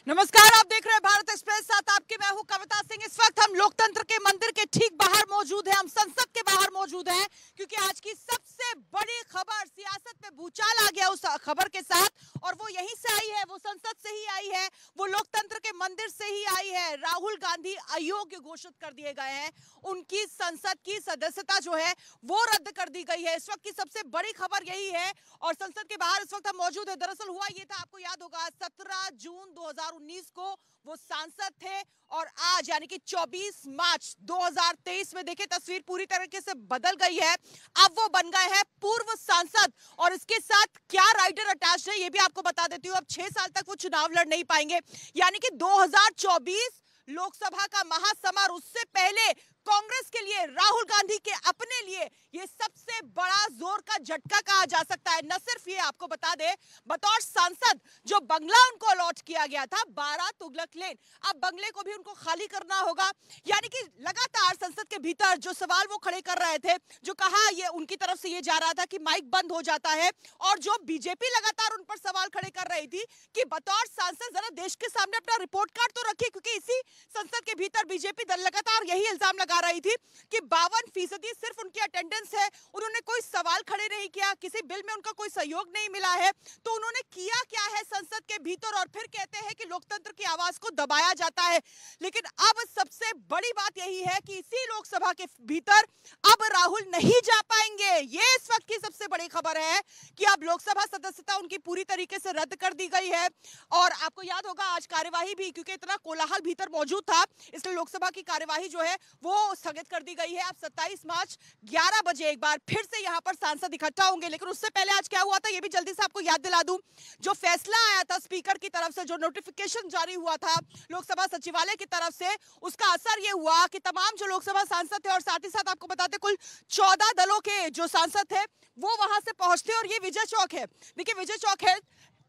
नमस्कार, आप देख रहे हैं भारत एक्सप्रेस, साथ आपके मैं हूं कविता सिंह। इस वक्त हम लोकतंत्र के मंदिर के ठीक बाहर मौजूद हैं, हम संसद के बाहर मौजूद हैं, क्योंकि आज की सबसे बड़ी खबर, सियासत में भूचाल आ गया उस खबर के साथ, और वो यहीं से आई है, वो संसद से ही आई है, वो लोकतंत्र के मंदिर से ही आई है। राहुल गांधी अयोग्य घोषित कर दिए गए हैं, उनकी संसद की सदस्यता जो है वो रद्द कर दी गई है। इस वक्त की सबसे बड़ी खबर यही है, और संसद के बाहर इस वक्त हम मौजूद है। दरअसल हुआ ये था, आपको याद होगा, 17 जून 2019 को वो सांसद थे, और आज यानी कि 24 मार्च 2023 में देखिए तस्वीर पूरी तरीके से बदल गई है। अब वो बन गए हैं पूर्व सांसद, और इसके साथ क्या राइडर अटैच है ये भी आपको बता देती हूँ। अब 6 साल तक वो चुनाव लड़ नहीं पाएंगे, यानी कि 2024 लोकसभा का महासमर, उससे पहले कांग्रेस के लिए, राहुल गांधी के अपने लिए ये सबसे बड़ा जोर का झटका कहा जा सकता है। न सिर्फ ये, आपको बता दे, बतौर सांसद जो बंगला उनको अलॉट किया गया था 12 तुगलक लेन, अब बंगले को भी उनको खाली करना होगा। यानी कि लगातार संसद के भीतर जो सवाल वो खड़े कर रहे थे, जो कहा ये उनकी तरफ से ये जा रहा था कि माइक बंद हो जाता है, और जो बीजेपी लगातार उन पर सवाल खड़े कर रही थी कि बतौर सांसद जरा देश के सामने अपना रिपोर्ट कार्ड तो रखिए, क्योंकि इसी संसद के भीतर बीजेपी दल लगातार यही इल्जाम लगा रही थी कि 52% सिर्फ उनकी अटेंडेंस है, उन्होंने कोई सवाल खड़े नहीं किया, किसी बिल में उनका कोई सहयोग नहीं मिला है, तो उन्होंने किया क्या है संसद के भीतर, और फिर कहते हैं कि लोकतंत्र की आवाज को दबाया जाता है। लेकिन अब सबसे बड़ी बात यही है कि इसी लोकसभा के भीतर अब राहुल नहीं जा पाएंगे। ये इस वक्त की सबसे बड़ी खबर है कि अब लोकसभा सदस्यता उनकी पूरी तरीके से रद्द कर दी गई है। और आपको याद होगा आज कार्यवाही भी, क्योंकि इतना कोलाहल भीतर मौजूद था, इसलिए लोकसभा की कार्यवाही जो है वो स्थगित कर दी गई है। अब 27 मार्च 11 बजे एक बार फिर से यहां पर सांसद इकट्ठा होंगे। लेकिन उससे पहले आज क्या हुआ था ये भी जल्दी से आपको याद दिला दूं। जो फैसला आया था स्पीकर की तरफ से, जो नोटिफिकेशन जारी हुआ था लोकसभा सचिवालय की तरफ से, उसका असर ये हुआ कि तमाम जो लोकसभा सांसद थे, और साथ ही साथ आपको बताते कुल 14 दलों के जो सांसद थे वो वहां से पहुंचते, और ये विजय चौक है, देखिए विजय चौक है,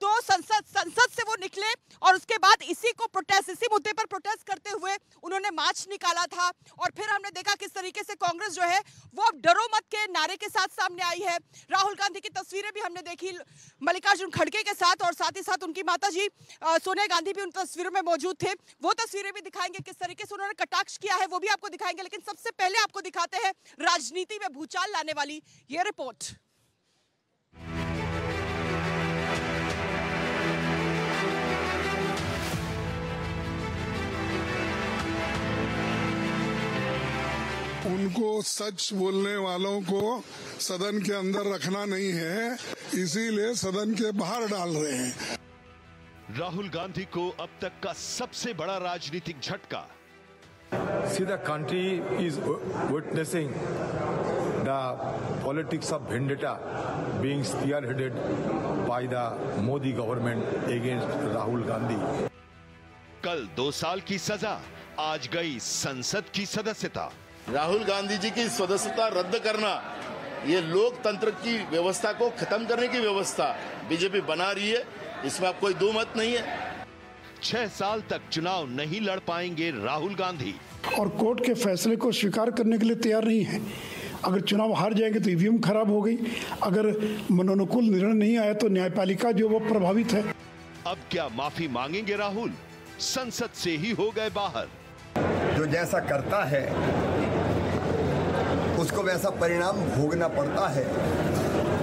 तो संसद से वो निकले, और उसके बाद इसी मुद्दे पर प्रोटेस्ट करते हुए उन्होंने मार्च निकाला था। और फिर हमने देखा किस तरीके से कांग्रेस जो है वो अब डरो मत के नारे के साथ सामने आई है। राहुल गांधी की तस्वीरें भी हमने देखी मल्लिकार्जुन खड़गे के साथ, और साथ ही साथ उनकी माताजी सोनिया गांधी भी उन तस्वीरों में मौजूद थे। वो तस्वीरें भी दिखाएंगे, किस तरीके से उन्होंने कटाक्ष किया है वो भी आपको दिखाएंगे। लेकिन सबसे पहले आपको दिखाते हैं राजनीति में भूचाल लाने वाली ये रिपोर्ट। उनको सच बोलने वालों को सदन के अंदर रखना नहीं है, इसीलिए सदन के बाहर डाल रहे हैं। राहुल गांधी को अब तक का सबसे बड़ा राजनीतिक झटका। See, the country is witnessing the politics of vendetta being spearheaded by the Modi government against Rahul Gandhi. कल 2 साल की सजा, आज गई संसद की सदस्यता। राहुल गांधी जी की सदस्यता रद्द करना, ये लोकतंत्र की व्यवस्था को खत्म करने की व्यवस्था बीजेपी बना रही है, इसमें आप कोई दो मत नहीं है। 6 साल तक चुनाव नहीं लड़ पाएंगे राहुल गांधी, और कोर्ट के फैसले को स्वीकार करने के लिए तैयार नहीं है। अगर चुनाव हार जाएंगे तो ईवीएम खराब हो गई, अगर मनोनुकूल निर्णय नहीं आया तो न्यायपालिका जो वो प्रभावित है। अब क्या माफी मांगेंगे राहुल? संसद से ही हो गए बाहर। जो जैसा करता है उसको वैसा परिणाम भोगना पड़ता है।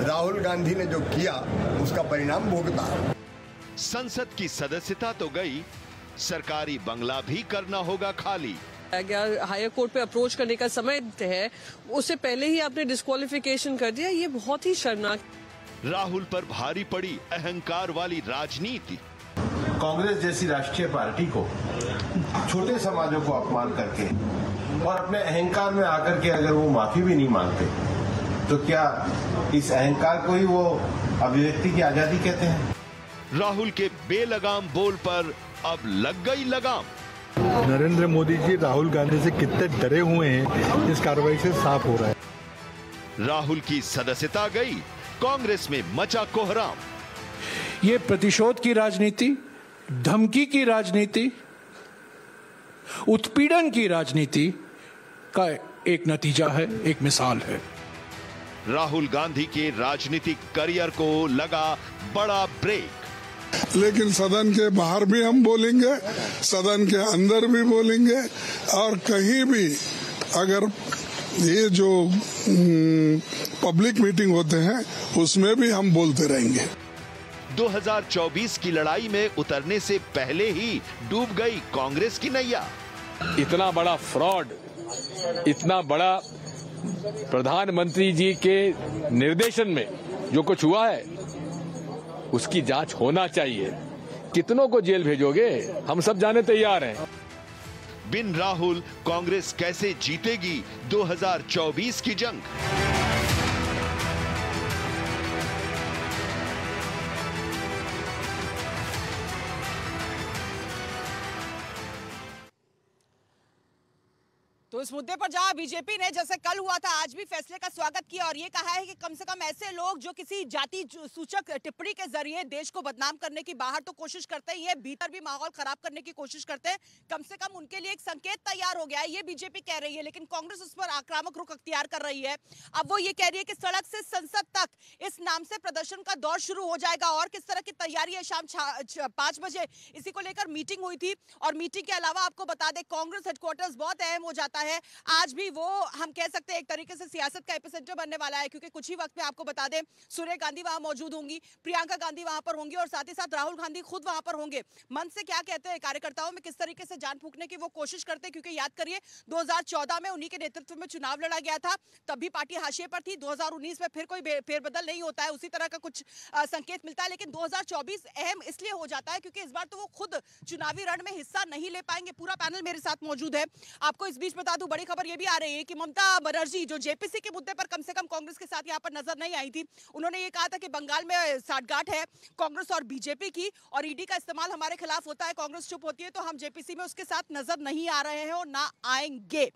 राहुल गांधी ने जो किया उसका परिणाम भोगता है। संसद की सदस्यता तो गई, सरकारी बंगला भी करना होगा खाली। हायर कोर्ट पे अप्रोच करने का समय है, उससे पहले ही आपने डिस्क्वालिफिकेशन कर दिया, ये बहुत ही शर्मनाक। राहुल पर भारी पड़ी अहंकार वाली राजनीति। कांग्रेस जैसी राष्ट्रीय पार्टी को छोटे समाजों को अपमान करके और अपने अहंकार में आकर के अगर वो माफी भी नहीं मांगते, तो क्या इस अहंकार को ही वो अभिव्यक्ति की आजादी कहते हैं? राहुल के बेलगाम बोल पर अब लग गई लगाम। नरेंद्र मोदी जी राहुल गांधी से कितने डरे हुए हैं, इस कार्रवाई से साफ हो रहा है। राहुल की सदस्यता गई, कांग्रेस में मचा कोहराम। ये प्रतिशोध की राजनीति, धमकी की राजनीति, उत्पीड़न की राजनीति का एक नतीजा है, एक मिसाल है। राहुल गांधी के राजनीतिक करियर को लगा बड़ा ब्रेक। लेकिन सदन के बाहर भी हम बोलेंगे, सदन के अंदर भी बोलेंगे, और कहीं भी अगर ये जो पब्लिक मीटिंग होते हैं उसमें भी हम बोलते रहेंगे। 2024 की लड़ाई में उतरने से पहले ही डूब गई कांग्रेस की नैया। इतना बड़ा फ्रॉड, इतना बड़ा प्रधानमंत्री जी के निर्देशन में जो कुछ हुआ है उसकी जांच होना चाहिए। कितनों को जेल भेजोगे, हम सब जाने तैयार हैं। बिन राहुल कांग्रेस कैसे जीतेगी 2024 की जंग? तो इस मुद्दे पर जहां बीजेपी ने जैसे कल हुआ था आज भी फैसले का स्वागत किया और ये कहा है कि कम से कम ऐसे लोग जो किसी जाति सूचक टिप्पणी के जरिए देश को बदनाम करने की बाहर तो कोशिश करते ही है, भीतर भी माहौल खराब करने की कोशिश करते हैं, कम से कम उनके लिए एक संकेत तैयार हो गया है, ये बीजेपी कह रही है। लेकिन कांग्रेस उस पर आक्रामक रुख अख्तियार कर रही है। अब वो ये कह रही है कि सड़क से संसद तक इस नाम से प्रदर्शन का दौर शुरू हो जाएगा। और किस तरह की तैयारी है, शाम 5 बजे इसी को लेकर मीटिंग हुई थी और मीटिंग के अलावा आपको बता दें कांग्रेस हेडक्वार्टर्स बहुत अहम हो जाता है। आज भी वो हम कह सकते हैं एक तरीके से सियासत का एपिसेंटर बनने वाला है, क्योंकि कुछ ही वक्त में आपको बता दें सोनिया गांधी वहां मौजूद होंगी, प्रियंका गांधी वहां पर होंगी और साथ ही साथ राहुल गांधी खुद वहां पर होंगे। मन से क्या कहते हैं, कार्यकर्ताओं में किस तरीके से जान फूंकने की वो कोशिश करते हैं, क्योंकि याद करिए 2014 में उन्हीं के नेतृत्व में चुनाव लड़ा गया था, तब भी पार्टी हाशिए पर थी। 2019 में फिर कोई फेरबदल नहीं होता है, उसी तरह का कुछ संकेत मिलता है। लेकिन 2024 अहम इसलिए हो जाता है क्योंकि इस बार तो वो खुद चुनावी रण में हिस्सा नहीं ले पाएंगे। पूरा पैनल मेरे साथ मौजूद है। आपको इस बीच बता दूं, बड़ी खबर ये भी आ रही है कि ममता बनर्जी जो जेपीसी के मुद्दे पर कम से कम कांग्रेस के साथ यहां पर नजर नहीं आई थी, उन्होंने ये कहा था कि बंगाल में साठगांठ है कांग्रेस और बीजेपी की और ईडी का इस्तेमाल हमारे खिलाफ होता है, कांग्रेस चुप होती है तो हम जेपीसी में उसके साथ नजर नहीं आ रहे हैं और ना आएंगे।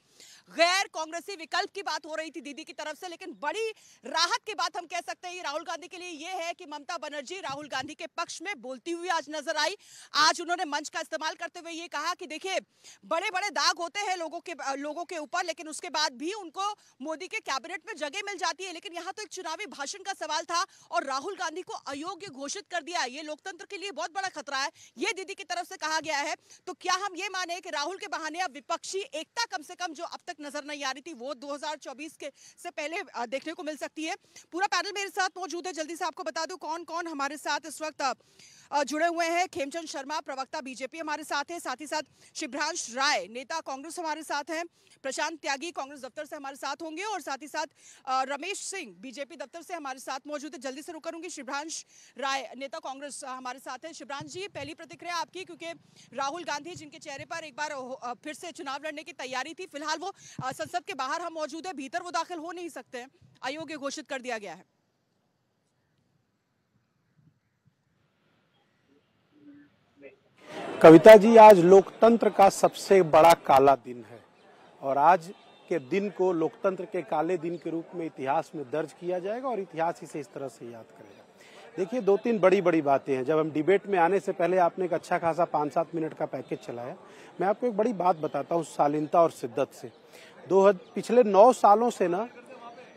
गैर कांग्रेसी विकल्प की बात हो रही थी दीदी की तरफ से, लेकिन बड़ी राहत की बात हम कह सकते हैं राहुल गांधी के लिए ये है कि ममता बनर्जी राहुल गांधी के पक्ष में बोलती हुई आज नजर आई। आज उन्होंने मंच का इस्तेमाल करते हुए ये कहा कि देखिए बड़े बड़े दाग होते हैं लोगों के ऊपर, लेकिन उसके बाद भी उनको मोदी के कैबिनेट में जगह मिल जाती है। लेकिन यहां तो एक चुनावी भाषण का सवाल था और राहुल गांधी को अयोग्य घोषित कर दिया। ये लोकतंत्र के लिए बहुत बड़ा खतरा है, ये दीदी की तरफ से कहा गया है। तो क्या हम ये माने कि राहुल के बहाने अब विपक्षी एकता कम से कम जो अब तक नजर नहीं आ रही थी वो 2024 के से पहले देखने को मिल सकती है? पूरा पैनल मेरे साथ मौजूद है। जल्दी से आपको बता दूं कौन कौन हमारे साथ इस वक्त जुड़े हुए हैं। खेमचंद शर्मा प्रवक्ता बीजेपी हमारे साथ है, साथ ही साथ शिवरांश राय नेता कांग्रेस हमारे साथ हैं, प्रशांत त्यागी कांग्रेस दफ्तर से हमारे साथ होंगे और साथ ही साथ रमेश सिंह बीजेपी दफ्तर से हमारे साथ मौजूद है। जल्दी से रुक करूंगी, शिवरांश राय नेता कांग्रेस हमारे साथ है। शिवरांश जी, पहली प्रतिक्रिया आपकी, क्योंकि राहुल गांधी जिनके चेहरे पर एक बार फिर से चुनाव लड़ने की तैयारी थी, फिलहाल वो संसद के बाहर हम मौजूद है, भीतर वो दाखिल हो नहीं सकते, अयोग्य घोषित कर दिया गया है। कविता जी, आज लोकतंत्र का सबसे बड़ा काला दिन है और आज के दिन को लोकतंत्र के काले दिन के रूप में इतिहास में दर्ज किया जाएगा और इतिहास इसे इस तरह से याद करेगा। देखिए, 2-3 बड़ी बातें हैं। जब हम डिबेट में आने से पहले आपने एक अच्छा खासा 5-7 मिनट का पैकेज चलाया। मैं आपको एक बड़ी बात बताता हूँ शालीनता और शिद्दत से। पिछले 9 सालों से ना,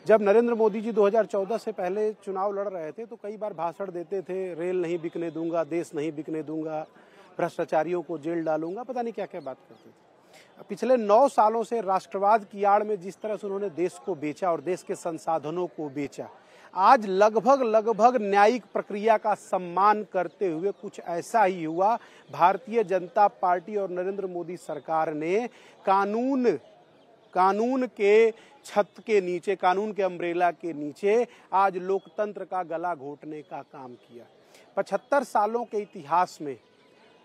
जब नरेंद्र मोदी जी 2014 से पहले चुनाव लड़ रहे थे तो कई बार भाषण देते थे, रेल नहीं बिकने दूंगा, देश नहीं बिकने दूंगा, भ्रष्टाचारियों को जेल डालूंगा, पता नहीं क्या क्या बात करते थे। पिछले 9 सालों से राष्ट्रवाद की आड़ में जिस तरह से उन्होंने देश को बेचा और देश के संसाधनों को बेचा, आज लगभग न्यायिक प्रक्रिया का सम्मान करते हुए कुछ ऐसा ही हुआ। भारतीय जनता पार्टी और नरेंद्र मोदी सरकार ने कानून के छत के नीचे, कानून के अम्ब्रेला के नीचे आज लोकतंत्र का गला घोटने का काम किया। 75 सालों के इतिहास में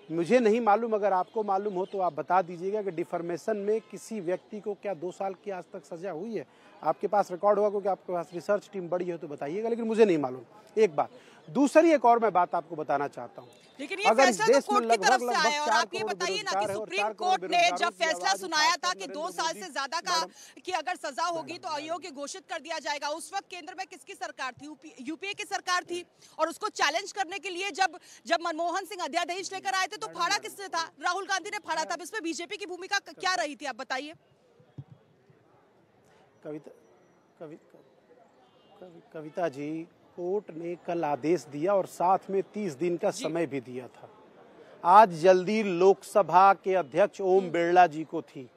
मुझे नहीं मालूम, अगर आपको मालूम हो तो आप बता दीजिएगा कि डिफॉर्मेशन में किसी व्यक्ति को क्या 2 साल की आज तक सजा हुई है? आपके पास रिकॉर्ड होगा क्योंकि आपके पास रिसर्च टीम बड़ी है तो बताइएगा, लेकिन मुझे नहीं मालूम। एक बात। दूसरी एक और मैं बात आपको बताना चाहता हूँ, लेकिन ये फैसला तो कोर्ट की तरफ से आया और आप ये बताइए ना कि सुप्रीम कोर्ट ने जब फैसला सुनाया था कि 2 साल से ज्यादा का कि अगर सजा होगी तो अयोग्य घोषित कर दिया जाएगा, उस वक्त केंद्र में किसकी सरकार थी? यूपीए की सरकार थी। और उसको चैलेंज करने के लिए जब मनमोहन सिंह अध्यादेश लेकर आए थे तो फाड़ा किसने था? राहुल गांधी ने फाड़ा था। इसमें बीजेपी की भूमिका क्या रही थी, आप बताइए। कविता जी, कोर्ट ने कल आदेश दिया और साथ में 30 दिन का समय भी दिया था। आज जल्दी लोकसभा के अध्यक्ष ओम बिरला जी को थी,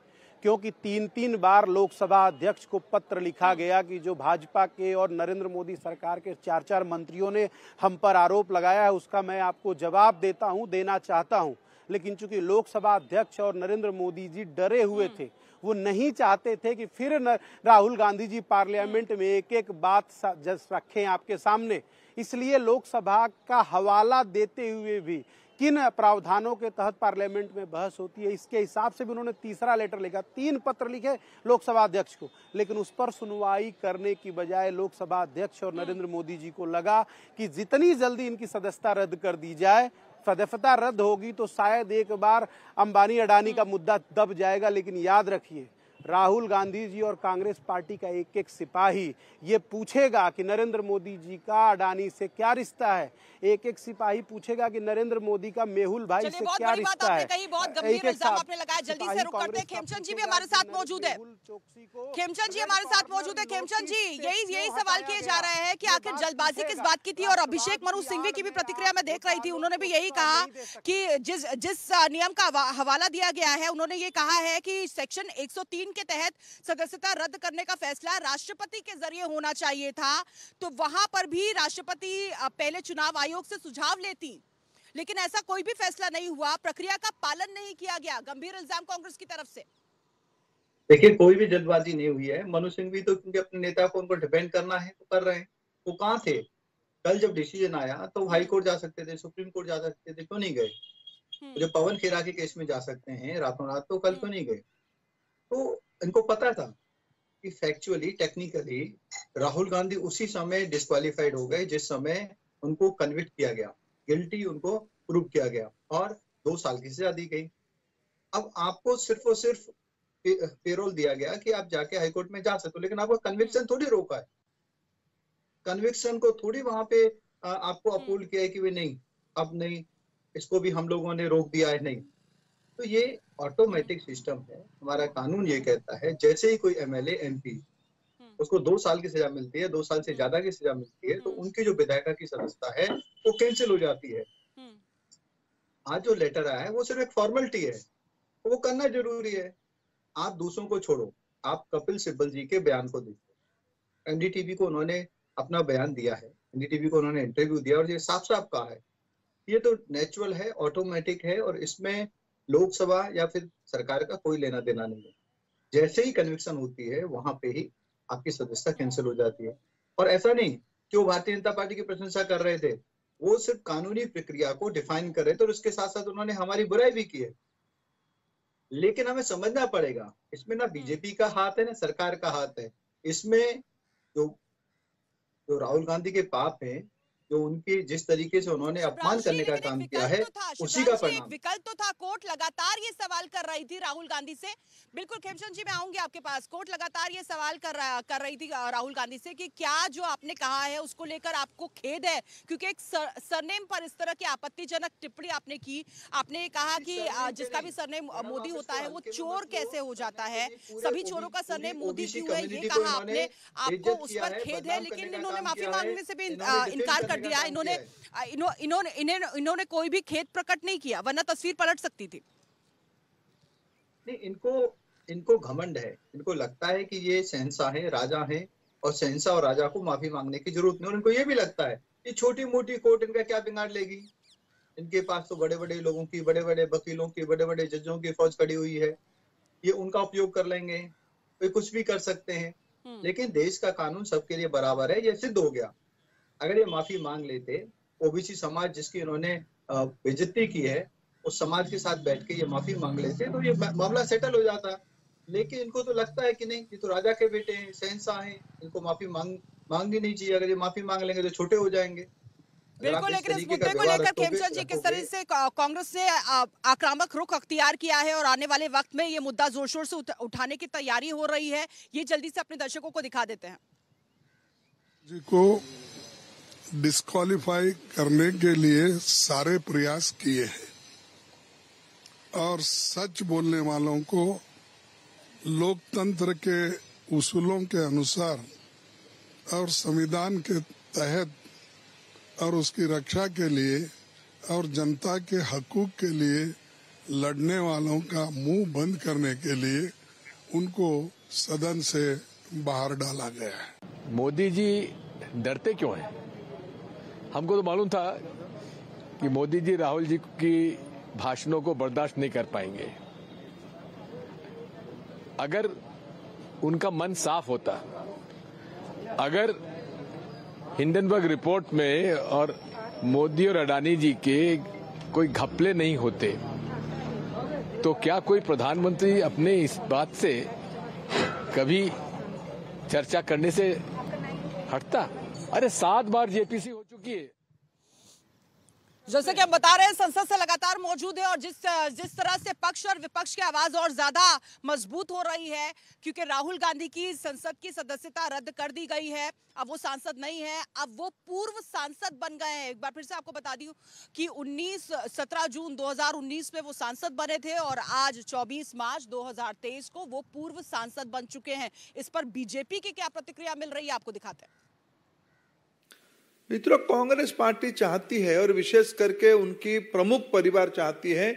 क्योंकि 3 बार लोकसभा अध्यक्ष को पत्र लिखा गया कि जो भाजपा के और नरेंद्र मोदी सरकार के 4 मंत्रियों ने हम पर आरोप लगाया है उसका मैं आपको जवाब देना चाहता हूं। लेकिन चूंकि लोकसभा अध्यक्ष और नरेंद्र मोदी जी डरे हुए थे, वो नहीं चाहते थे कि फिर राहुल गांधी जी पार्लियामेंट में एक बात रखें आपके सामने, इसलिए लोकसभा का हवाला देते हुए भी किन प्रावधानों के तहत पार्लियामेंट में बहस होती है इसके हिसाब से भी उन्होंने तीसरा लेटर लिखा, 3 पत्र लिखे लोकसभा अध्यक्ष को, लेकिन उस पर सुनवाई करने की बजाय लोकसभा अध्यक्ष और नरेंद्र मोदी जी को लगा कि जितनी जल्दी इनकी सदस्यता रद्द कर दी जाए, सदस्यता रद्द होगी तो शायद एक बार अंबानी अडानी का मुद्दा दब जाएगा। लेकिन याद रखिए, राहुल गांधी जी और कांग्रेस पार्टी का एक सिपाही ये पूछेगा कि नरेंद्र मोदी जी का अडानी से क्या रिश्ता है, एक सिपाही पूछेगा कि नरेंद्र मोदी का मेहुल भाई से क्या रिश्ता है। बहुत गंभीर इल्जाम आपने लगाया, जल्दी से रुक करते हैं। खेमचंद जी भी हमारे साथ मौजूद है। खेमचंद जी हमारे साथ मौजूद है। खेमचंद जी, यही सवाल किए जा रहे हैं कि आखिर जल्दबाजी किस बात की थी, और अभिषेक मनु सिंघवी की भी प्रतिक्रिया मैं देख रही थी, उन्होंने भी यही कहा कि जिस नियम का हवाला दिया गया है, उन्होंने ये कहा है कि सेक्शन 103 के तहत सदस्यता रद्द करने का फैसला राष्ट्रपति के जरिए होना चाहिए था, तो वहां पर भी राष्ट्रपति पहले चुनाव आयोग से सुझाव लेती, लेकिन ऐसा कोई भी फैसला नहीं हुआ, प्रक्रिया का पालन नहीं किया गया। गंभीर इल्जाम कांग्रेस की तरफ से। देखिए, कोई भी जल्दबाजी नहीं हुई है। मनु सिंघवी तो क्योंकि अपने नेता को उनको डिपेंड करना है तो कर रहे हैं। वो कहाँ थे कल जब डिसीजन आया? तो हाई कोर्ट जा सकते थे, सुप्रीम कोर्ट जा सकते थे, क्यों नहीं गए? जो पवन खेरा के केस में जा सकते हैं रातों रात, तो कल क्यों नहीं गए? तो इनको पता था कि फैक्चुअली टेक्निकली राहुल गांधी उसी समय डिस्क्वालीफाइड हो गए जिस समय उनको कन्विक्ट किया गया, गिल्टी उनको प्रूव किया गया और 2 साल की सजा दी गई। अब आपको सिर्फ और सिर्फ पेरोल दिया गया कि आप जाके हाईकोर्ट में जा सकते हो, लेकिन आपका कन्विक्शन थोड़ी रोका है। कन्विक्शन को थोड़ी वहां पे आपको अपील किया है कि वे नहीं, अब नहीं, इसको भी हम लोगों ने रोक दिया है, नहीं। तो ये ऑटोमेटिक सिस्टम है। हमारा कानून ये कहता है जैसे ही कोई एमएलए एमपी उसको 2 साल की सजा मिलती है, 2 साल से ज्यादा की सजा मिलती है, तो उनकी जो विधायिका की सदस्यता है वो कैंसिल हो जाती है। आज जो लेटर आया है वो सिर्फ एक फॉर्मेलिटी है, तो वो करना जरूरी है। आप दूसरों को छोड़ो, आप कपिल सिब्बल जी के बयान को देखो। एनडीटीवी को उन्होंने अपना बयान दिया है, एनडीटीवी को उन्होंने इंटरव्यू दिया और ये साफ साफ कहा है ये तो नेचुरल है, ऑटोमेटिक है और इसमें लोकसभा या फिर सरकार का कोई लेना देना नहीं है। जैसे ही कन्विक्शन होती है वहां पे ही आपकी सदस्यता कैंसिल हो जाती है। और ऐसा नहीं कि वो भारतीय जनता पार्टी की प्रशंसा कर रहे थे, वो सिर्फ कानूनी प्रक्रिया को डिफाइन कर रहे थे और उसके साथ साथ उन्होंने हमारी बुराई भी की है। लेकिन हमें समझना पड़ेगा, इसमें ना बीजेपी का हाथ है ना सरकार का हाथ है। इसमें जो राहुल गांधी के पाप है, जो उनकी जिस तरीके से उन्होंने अपमान करने का काम किया है, उसी का परिणाम। विकल्प तो था, कोर्ट लगातार ये सवाल कर रही थी राहुल गांधी से। बिल्कुल खेमचंद जी, मैं आऊंगी आपके पास। कोर्ट लगातार ये सवाल कर रही थी राहुल गांधी से कि क्या जो आपने कहा है उसको लेकर आपको खेद है, क्योंकि एक सरनेम पर इस तरह की आपत्तिजनक टिप्पणी आपने की। आपने कहा कि जिसका भी सरनेम मोदी होता है वो चोर कैसे हो जाता है, सभी चोरों का सरनेम मोदी क्यों है, ये कहा आपने। आपको उस पर खेद है, लेकिन इन्होंने माफी मांगने से भी इनकार कर दिया। इन्होंने कोई भी खेद प्रकट नहीं किया, वरना तस्वीर पलट सकती थी। नहीं, इनको घमंड है, इनको लगता है कि ये शहंशाह हैं, राजा हैं और शहंशाह और राजा को माफी मांगने की जरूरत नहीं। और इनको ये भी लगता है कि छोटी मोटी कोर्ट इनका क्या बिगाड़ लेगी, इनके पास तो बड़े बड़े लोगों की, बड़े बड़े वकीलों की, बड़े बड़े जजों की फौज खड़ी हुई है, ये उनका उपयोग कर लेंगे, वे कुछ भी कर सकते हैं। लेकिन देश का कानून सबके लिए बराबर है, ये सिद्ध हो गया। अगर ये माफी मांग लेते, ओबीसी समाज जिसकी इन्होंने बेइज्जती की है, उस समाज के साथ बैठ के ये माफी मांग लेते तो ये मामला सेटल हो जाता। लेकिन इनको तो लगता है कि नहीं, ये तो राजा के बेटे हैं, शहंशाह हैं, इनको माफी मांगनी नहीं चाहिए। अगर ये माफी मांग लेंगे तो छोटे हो जाएंगे। बिल्कुल, लेकिन इस मुद्दे को लेकर खेमचंद जी किस तरह से कांग्रेस ने आक्रामक रुख अख्तियार किया है और आने वाले वक्त में ये मुद्दा जोर शोर से उठाने की तैयारी हो रही है, ये जल्दी से अपने दर्शकों को दिखा देते हैं। जी को डिस्क्वालीफाई करने के लिए सारे प्रयास किए हैं और सच बोलने वालों को लोकतंत्र के उसूलों के अनुसार और संविधान के तहत और उसकी रक्षा के लिए और जनता के हकूक के लिए लड़ने वालों का मुंह बंद करने के लिए उनको सदन से बाहर डाला गया है। मोदी जी डरते क्यों हैं? हमको तो मालूम था कि मोदी जी राहुल जी की भाषणों को बर्दाश्त नहीं कर पाएंगे। अगर उनका मन साफ होता, अगर हिंडनबर्ग रिपोर्ट में और मोदी और अडानी जी के कोई घपले नहीं होते, तो क्या कोई प्रधानमंत्री अपने इस बात से कभी चर्चा करने से हटता? अरे 7 बार जेपीसी हो चुकी है। जैसे कि हम बता रहे हैं, संसद से लगातार मौजूद है और जिस तरह से पक्ष और विपक्ष की आवाज और ज्यादा मजबूत हो रही है, क्योंकि राहुल गांधी की संसद की सदस्यता रद्द कर दी गई है। अब वो सांसद नहीं है, अब वो पूर्व सांसद बन गए हैं। एक बार फिर से आपको बता दूं कि 17 जून 2019 में वो सांसद बने थे और आज 24 मार्च 2023 को वो पूर्व सांसद बन चुके हैं। इस पर बीजेपी की क्या प्रतिक्रिया मिल रही है, आपको दिखाते हैं। मित्रों, कांग्रेस पार्टी चाहती है और विशेष करके उनकी प्रमुख परिवार चाहती है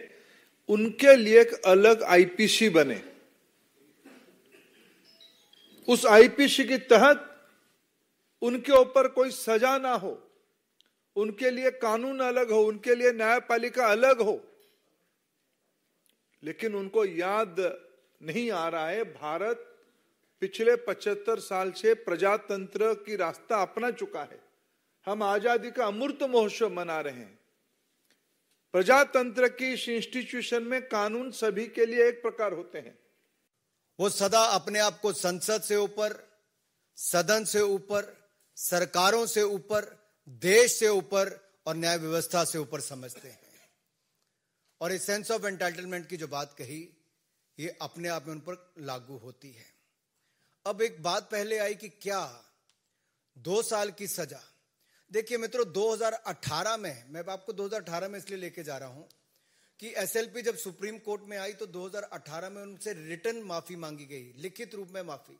उनके लिए एक अलग आईपीसी बने। उस आईपीसी के तहत उनके ऊपर कोई सजा ना हो, उनके लिए कानून अलग हो, उनके लिए न्यायपालिका अलग हो। लेकिन उनको याद नहीं आ रहा है, भारत पिछले 75 साल से प्रजातंत्र की रास्ता अपना चुका है। हम आजादी का अमृत महोत्सव मना रहे हैं। प्रजातंत्र की इस इंस्टीट्यूशन में कानून सभी के लिए एक प्रकार होते हैं। वो सदा अपने आप को संसद से ऊपर, सदन से ऊपर, सरकारों से ऊपर, देश से ऊपर और न्याय व्यवस्था से ऊपर समझते हैं। और इस सेंस ऑफ एंटाइटलमेंट की जो बात कही, ये अपने आप में उन पर लागू होती है। अब एक बात पहले आई कि क्या 2 साल की सजा। देखिए मित्रों, 2018 में, मैं आपको 2018 में इसलिए लेके जा रहा हूं कि एसएलपी जब सुप्रीम कोर्ट में आई तो 2018 में उनसे रिटर्न माफी मांगी गई, लिखित रूप में माफी।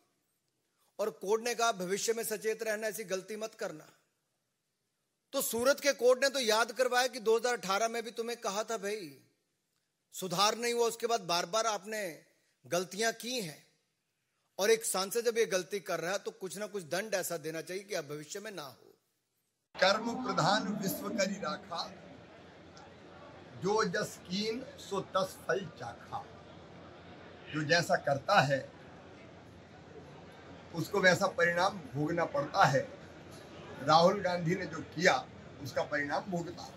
और कोर्ट ने कहा भविष्य में सचेत रहना, ऐसी गलती मत करना। तो सूरत के कोर्ट ने तो याद करवाया कि 2018 में भी तुम्हें कहा था भाई, सुधार नहीं हुआ, उसके बाद बार बार आपने गलतियां की हैं। और एक सांसद जब ये गलती कर रहा है तो कुछ ना कुछ दंड ऐसा देना चाहिए कि अब भविष्य में ना हो। कर्म प्रधान विश्व करी राखा, जो जस कीन सो तस फल चाखा। जो जैसा करता है उसको वैसा परिणाम भोगना पड़ता है। राहुल गांधी ने जो किया उसका परिणाम भोगता।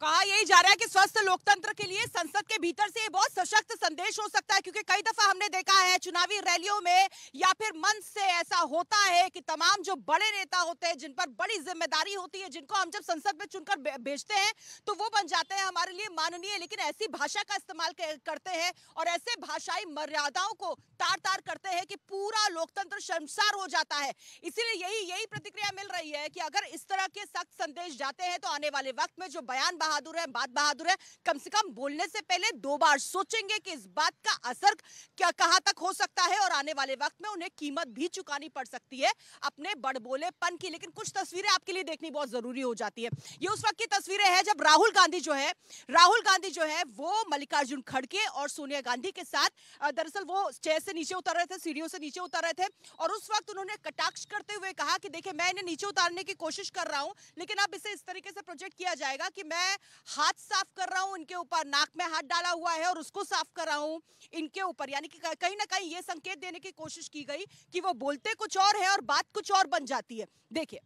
कहा यही जा रहा है कि स्वस्थ लोकतंत्र के लिए संसद के भीतर से ये बहुत सशक्त संदेश हो सकता है, क्योंकि कई दफा हमने देखा है चुनावी रैलियों में या फिर मंच से ऐसा होता है कि तमाम जो बड़े नेता होते हैं, जिन पर बड़ी जिम्मेदारी होती है, जिनको हम जब संसद में चुनकर भेजते हैं तो वो बन जाते हैं हमारे लिए माननीय, लेकिन ऐसी भाषा का इस्तेमाल करते हैं और ऐसे भाषाई मर्यादाओं को तार तार करते हैं कि पूरा लोकतंत्र शर्मसार हो जाता है। इसीलिए यही प्रतिक्रिया मिल रही है कि अगर इस तरह के सख्त संदेश जाते हैं तो आने वाले वक्त में जो बयान बहादुर है, बात बहादुर है, कम से कम बोलने से पहले 2 बार सोचेंगे कि इस बात का असर क्या कहां तक हो सकता है और आने वाले वक्त में उन्हें कीमत भी चुकानी पड़ सकती है अपने बड़बोलेपन की। लेकिन कुछ तस्वीरें आपके लिए देखनी बहुत जरूरी हो जाती है। ये उस वक्त की तस्वीरें हैं जब राहुल गांधी जो है वो मल्लिकार्जुन खड़गे और सोनिया गांधी के साथ, दरअसल वो चेयर से नीचे उतर रहे थे, सीढ़ियों से नीचे उतर रहे थे और उस वक्त उन्होंने कटाक्ष करते हुए कहा कि देखिए मैं इन्हें नीचे उतारने की कोशिश कर रहा हूं, लेकिन अब इसे इस तरीके से प्रोजेक्ट किया जाएगा कि मैं हाथ साफ कर रहा हूं इनके ऊपर, नाक में हाथ डाला हुआ है और उसको साफ कर रहा हूं इनके ऊपर। यानी कि कहीं ना कहीं ये संकेत देने की कोशिश की गई कि वो बोलते कुछ और है और बात कुछ और बन जाती है। देखिए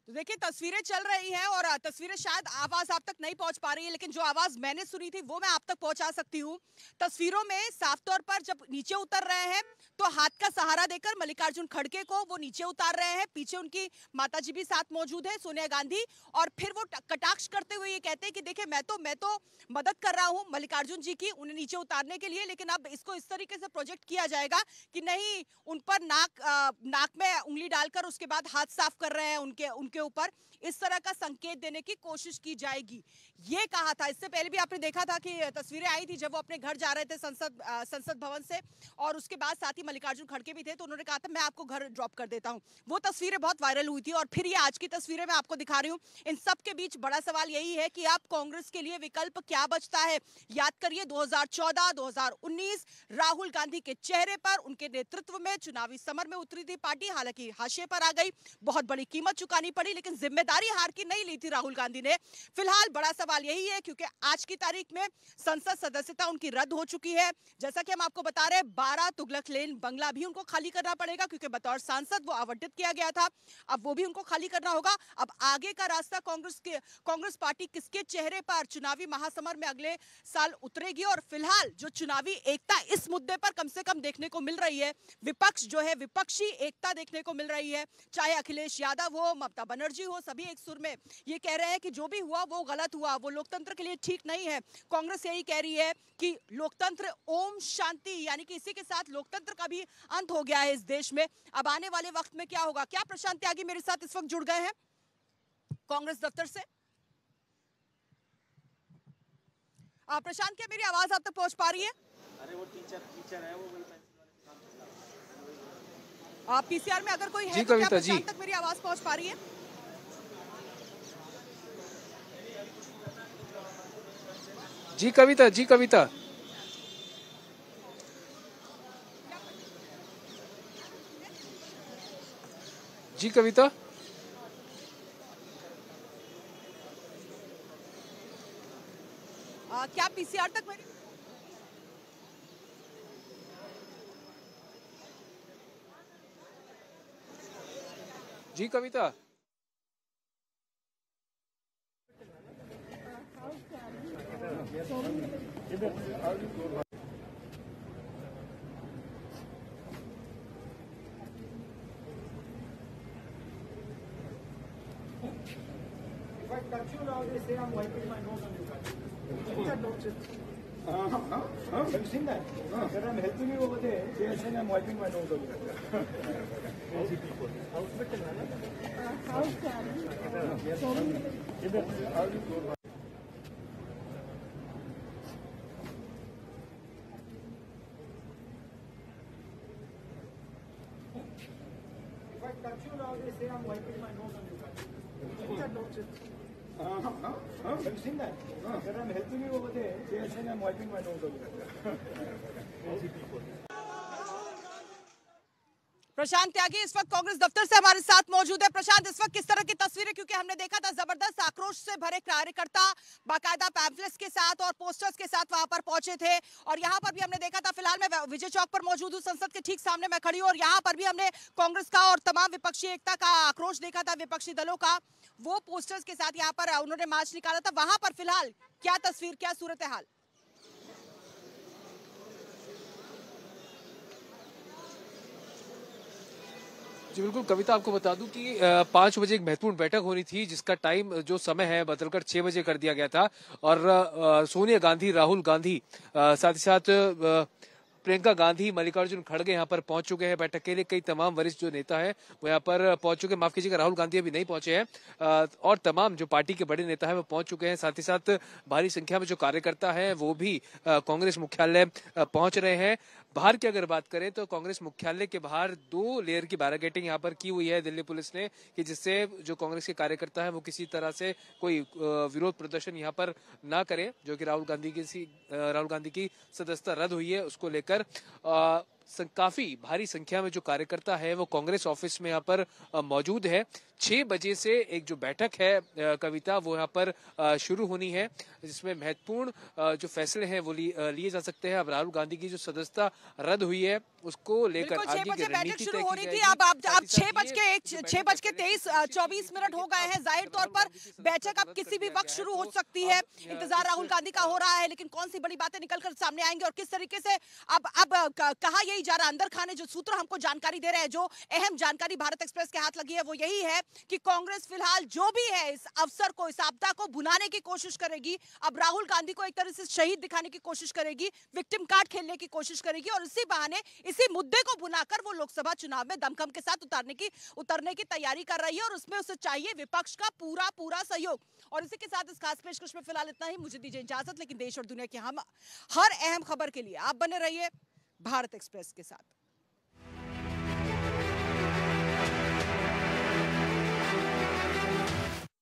तो देखिए तस्वीरें चल रही हैं और तस्वीरें शायद आवाज आप तक नहीं पहुंच पा रही है, लेकिन जो आवाज मैंने सुनी थी वो मैं आप तक पहुंचा सकती हूं। तस्वीरों में साफ तौर पर जब नीचे उतर रहे हैं तो हाथ का सहारा देकर मल्लिकार्जुन खड़गे को वो नीचे उतार रहे हैं। पीछे उनकी माताजी भी साथ मौजूद है, सोनिया गांधी, और फिर वो कटाक्ष करते हुए ये कहते हैं कि देखिए मैं तो मदद कर रहा हूं मल्लिकार्जुन जी की उन्हें नीचे उतारने के लिए, लेकिन अब इसको इस तरीके से प्रोजेक्ट किया जाएगा कि नहीं, उन पर नाक में उंगली डालकर उसके बाद हाथ साफ कर रहे हैं उनके ऊपर, इस तरह का संकेत देने की कोशिश की जाएगी, ये कहा था। इससे पहले भी आपने देखा था कि तस्वीरें आई थी जब वो अपने घर जा रहे थे संसद भवन से, और उसके बाद साथ ही मल्लिकार्जुन खड़गे भी थे, तो उन्होंने कहा था मैं आपको घर ड्रॉप कर देता हूं। वो तस्वीरें बहुत वायरल हुई थी और फिर ये आज की तस्वीरें मैं आपको दिखा रही हूं। इन सब के बीच बड़ा सवाल यही है कि अब कांग्रेस के लिए विकल्प क्या बचता है। याद करिए 2014, 2019 राहुल गांधी के चेहरे पर, उनके नेतृत्व में चुनावी समर में उतरी थी पार्टी, हालांकि हाशिए पर आ गई, बहुत बड़ी कीमत चुकानी पड़ी, लेकिन जिम्मेदारी हार की नहीं ली थी राहुल गांधी ने। फिलहाल बड़ा सवाल यही है क्योंकि आज की तारीख में संसद सदस्यता उनकी रद्द हो चुकी है। जैसा कि हम आपको बता रहे हैं 12 तुगलक लेन बंगला भी उनको खाली करना पड़ेगा क्योंकि बतौर सांसद वो आवंटित किया गया था, अब वो भी उनको खाली करना होगा। अब आगे का रास्ता कांग्रेस पार्टी किसके चेहरे पर चुनावी महासमर में अगले साल उतरेगी, और फिलहाल जो चुनावी एकता इस मुद्दे पर कम से कम देखने को मिल रही है, विपक्ष जो है विपक्षी एकता देखने को मिल रही है, चाहे अखिलेश यादव हो, ममता बनर्जी हो, सभी एक सुर में ये कह रहे हैं कि जो भी हुआ वो गलत हुआ, वो लोकतंत्र के लिए ठीक नहीं है। कांग्रेस यही कह रही है कि लोकतंत्र ओम शांति, यानी कि इसी के साथ लोकतंत्र का भी अंत हो गया है इस देश में। अब आने वाले वक्त में क्या होगा? क्या प्रशांत त्यागी मेरे साथ इस वक्त जुड़ गए हैं कांग्रेस दफ्तर से? प्रशांत, क्या मेरी आवाज आप तक पहुंच पा रही है? अरे वो टीचर है वो पीसीआर में अगर कोई है जी, तो क्या कविता जी प्रशांत तक मेरी आवाज पहुंच पा रही है? जी कविता जी कविता जी कविता क्या पीसीआर तक मेरी जी कविता If I touch you now, they say I'm wiping my nose on you guys. Have you seen that? That I'm helping you over there, they are saying I'm wiping my nose on you. Crazy people. How can If I touch you now, they say I'm wiping my nose on you guys. Have you seen that? That I'm helping you over there, they are saying I'm wiping my nose on you. Crazy people. प्रशांत त्यागी इस वक्त कांग्रेस दफ्तर से हमारे साथ मौजूद है। प्रशांत, इस वक्त किस तरह की तस्वीरें, क्योंकि हमने देखा था जबरदस्त आक्रोश से भरे कार्यकर्ता बाकायदा पैम्फलेट्स के साथ और पोस्टर्स के साथ वहां पर पहुंचे थे, और यहां पर भी हमने देखा था, फिलहाल मैं विजय चौक पर मौजूद हूं, संसद के ठीक सामने मैं खड़ी हूं, और यहां पर भी हमने कांग्रेस का और तमाम विपक्षी एकता का आक्रोश देखा था, विपक्षी दलों का वो पोस्टर्स के साथ यहाँ पर उन्होंने मार्च निकाला था। वहां पर फिलहाल क्या तस्वीर, क्या सूरत हाल? जी बिल्कुल कविता, आपको बता दूं कि 5 बजे एक महत्वपूर्ण बैठक होनी थी जिसका टाइम जो समय है बदलकर 6 बजे कर दिया गया था, और सोनिया गांधी, राहुल गांधी, साथ ही साथ प्रियंका गांधी, मल्लिकार्जुन खड़गे यहाँ पर पहुंच चुके हैं बैठक के लिए। कई तमाम वरिष्ठ जो नेता है वो यहाँ पर पहुंच चुके हैं, माफ कीजिएगा राहुल गांधी अभी नहीं पहुंचे हैं, और तमाम जो पार्टी के बड़े नेता है वो पहुंच चुके हैं। साथ ही साथ भारी संख्या में जो कार्यकर्ता है वो भी कांग्रेस मुख्यालय पहुंच रहे हैं। बाहर की अगर बात करें तो कांग्रेस मुख्यालय के बाहर 2 लेयर की बैरिकेडिंग यहाँ पर की हुई है दिल्ली पुलिस ने, कि जिससे जो कांग्रेस के कार्यकर्ता है वो किसी तरह से कोई विरोध प्रदर्शन यहाँ पर ना करें, जो कि राहुल गांधी की सदस्यता रद्द हुई है उसको लेकर। काफी भारी संख्या में जो कार्यकर्ता है वो कांग्रेस ऑफिस में यहाँ पर मौजूद है। 6 बजे से एक जो बैठक है कविता वो यहाँ पर शुरू होनी है, जिसमें महत्वपूर्ण जो फैसले हैं वो लिए जा सकते हैं। अब राहुल गांधी की जो सदस्यता रद्द हुई है उसको लेकर आगे की रणनीति शुरू हो रही थी। अब 6:23 हो गए हैं। जाहिर तौर पर बैठक अब किसी भी वक्त शुरू हो सकती है। इंतजार राहुल गांधी का हो रहा है, लेकिन कौन सी बड़ी बातें निकलकर सामने आएंगी और किस तरीके से अब कहा यही जा रहा, अंदर खाने जो सूत्र हमको जानकारी दे रहे हैं, जो अहम जानकारी भारत एक्सप्रेस के हाथ लगी है वो यही है कि कांग्रेस फिलहाल जो भी है इस अवसर को, इस आपदा को भुनाने की कोशिश करेगी। अब राहुल गांधी को एक तरह से शहीद दिखाने की कोशिश करेगी, विक्टिम कार्ड खेलने की कोशिश करेगी और इसी बहाने इसी मुद्दे को भुनाकर वो लोकसभा चुनाव में दमखम के साथ उतरने की तैयारी कर रही है और उसमें उसे चाहिए विपक्ष का पूरा सहयोग। और इसी के साथ इस खास पेशकश में फिलहाल इतना ही। मुझे दीजिए इजाजत, लेकिन देश और दुनिया की हम हर अहम खबर के लिए आप बने रहिए भारत एक्सप्रेस के साथ।